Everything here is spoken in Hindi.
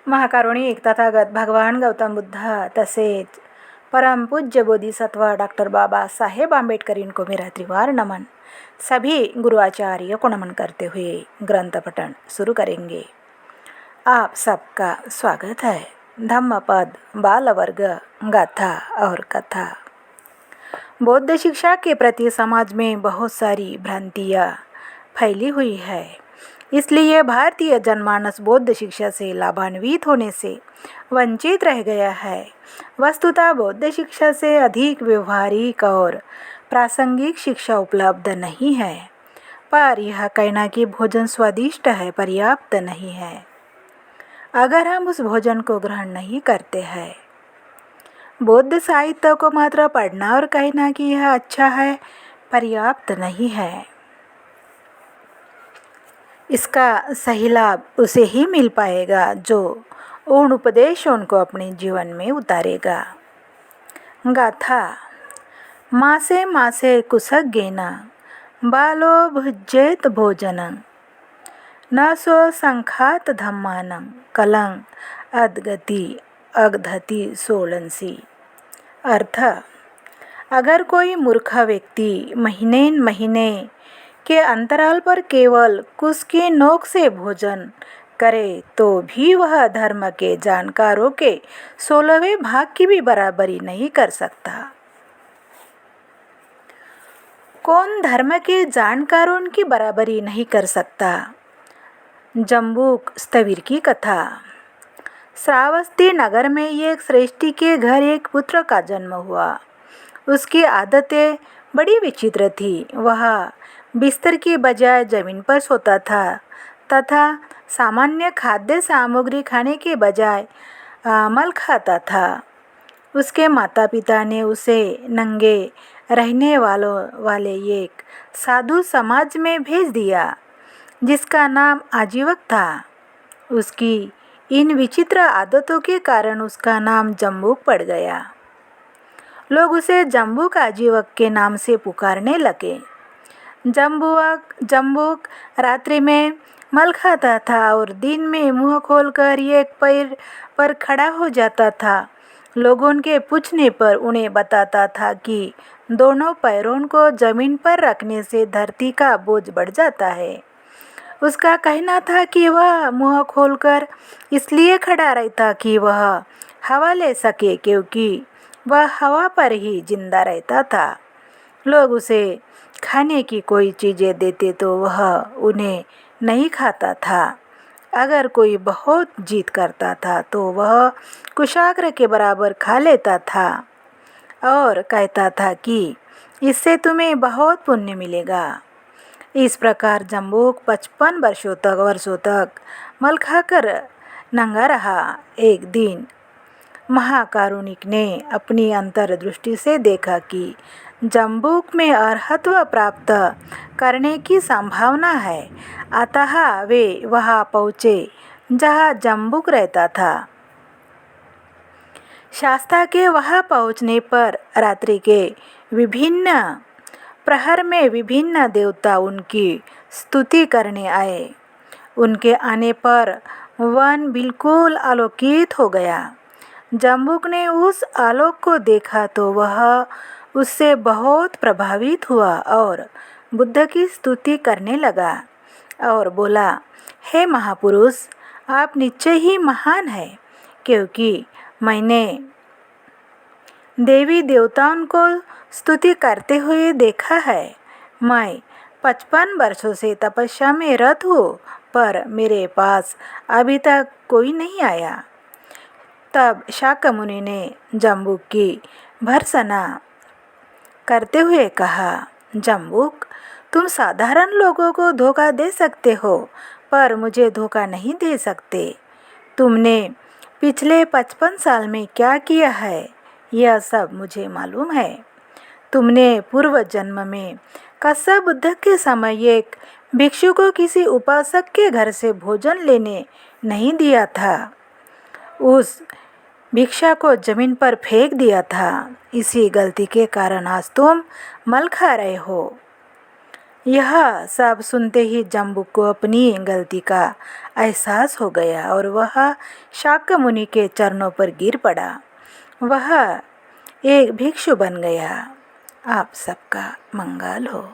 महाकारुणिक तथागत भगवान गौतम बुद्ध तसेच परमपूज्य बोधिसत्व डॉक्टर बाबासाहेब आंबेडकर इनको मेरा त्रिवार नमन। सभी गुरु आचार्य को नमन करते हुए ग्रंथ पठन शुरू करेंगे। आप सबका स्वागत है। धम्मपद बाल वर्ग गाथा और कथा। बौद्ध शिक्षा के प्रति समाज में बहुत सारी भ्रांतियाँ फैली हुई है, इसलिए भारतीय जनमानस बौद्ध शिक्षा से लाभान्वित होने से वंचित रह गया है। वस्तुतः बौद्ध शिक्षा से अधिक व्यवहारिक और प्रासंगिक शिक्षा उपलब्ध नहीं है, पर यह कहना कि भोजन स्वादिष्ट है पर्याप्त नहीं है अगर हम उस भोजन को ग्रहण नहीं करते हैं। बौद्ध साहित्य को मात्र पढ़ना और कहना कि यह अच्छा है पर्याप्त नहीं है। इसका सही लाभ उसे ही मिल पाएगा जो उन उपदेशों को अपने जीवन में उतारेगा। गाथा। मासे मासे कुसज्ञेन बालो भुज्येत भोजनं न सो संखात धम्मानं कलं अद्गति अगधति सोलंसी। अर्थ, अगर कोई मूर्ख व्यक्ति महीने के अंतराल पर केवल कुश की नोक से भोजन करे तो भी वह धर्म के जानकारों के 16वें भाग की भी बराबरी नहीं कर सकता। कौन धर्म के जानकारों की बराबरी नहीं कर सकता? जम्बूक स्थविर की कथा। श्रावस्ती नगर में एक श्रेष्ठी के घर एक पुत्र का जन्म हुआ। उसकी आदतें बड़ी विचित्र थी। वह बिस्तर की बजाय जमीन पर सोता था तथा सामान्य खाद्य सामग्री खाने के बजाय मल खाता था। उसके माता पिता ने उसे नंगे रहने वाले एक साधु समाज में भेज दिया जिसका नाम आजीवक था। उसकी इन विचित्र आदतों के कारण उसका नाम जम्बूक पड़ गया। लोग उसे जम्बूक आजीवक के नाम से पुकारने लगे। जम्बूक रात्रि में मल खाता था और दिन में मुंह खोलकर एक पैर पर खड़ा हो जाता था। लोगों के पूछने पर उन्हें बताता था कि दोनों पैरों को जमीन पर रखने से धरती का बोझ बढ़ जाता है। उसका कहना था कि वह मुंह खोलकर इसलिए खड़ा रहता कि वह हवा ले सके, क्योंकि वह हवा पर ही जिंदा रहता था। लोग उसे खाने की कोई चीज़ें देते तो वह उन्हें नहीं खाता था। अगर कोई बहुत जिद करता था तो वह कुशाग्र के बराबर खा लेता था और कहता था कि इससे तुम्हें बहुत पुण्य मिलेगा। इस प्रकार जम्बूक 55 वर्षों तक मल खाकर नंगा रहा। एक दिन महाकारुणिक ने अपनी अंतर्दृष्टि से देखा कि जम्बूक में अर्हत्व प्राप्त करने की संभावना है, अतः वे वहां पहुँचे जहाँ जम्बूक रहता था। शास्ता के वहां पहुँचने पर रात्रि के विभिन्न प्रहर में विभिन्न देवता उनकी स्तुति करने आए। उनके आने पर वन बिल्कुल आलोकित हो गया। जम्बूक ने उस आलोक को देखा तो वह उससे बहुत प्रभावित हुआ और बुद्ध की स्तुति करने लगा और बोला, हे महापुरुष, आप निश्चय ही महान हैं, क्योंकि मैंने देवी देवताओं को स्तुति करते हुए देखा है। मैं 55 वर्षों से तपस्या में रत हूँ, पर मेरे पास अभी तक कोई नहीं आया। तब शाक्यमुनि ने जम्बूक की भर्त्सना करते हुए कहा, जम्बूक, तुम साधारण लोगों को धोखा दे सकते हो, पर मुझे धोखा नहीं दे सकते। तुमने पिछले 55 साल में क्या किया है यह सब मुझे मालूम है। तुमने पूर्व जन्म में कश्यप बुद्ध के समय एक भिक्षु को किसी उपासक के घर से भोजन लेने नहीं दिया था, उस भिक्षा को जमीन पर फेंक दिया था। इसी गलती के कारण आज तुम मल खा रहे हो। यह सब सुनते ही जम्बुक को अपनी गलती का एहसास हो गया और वह शाक्यमुनि के चरणों पर गिर पड़ा। वह एक भिक्षु बन गया। आप सबका मंगल हो।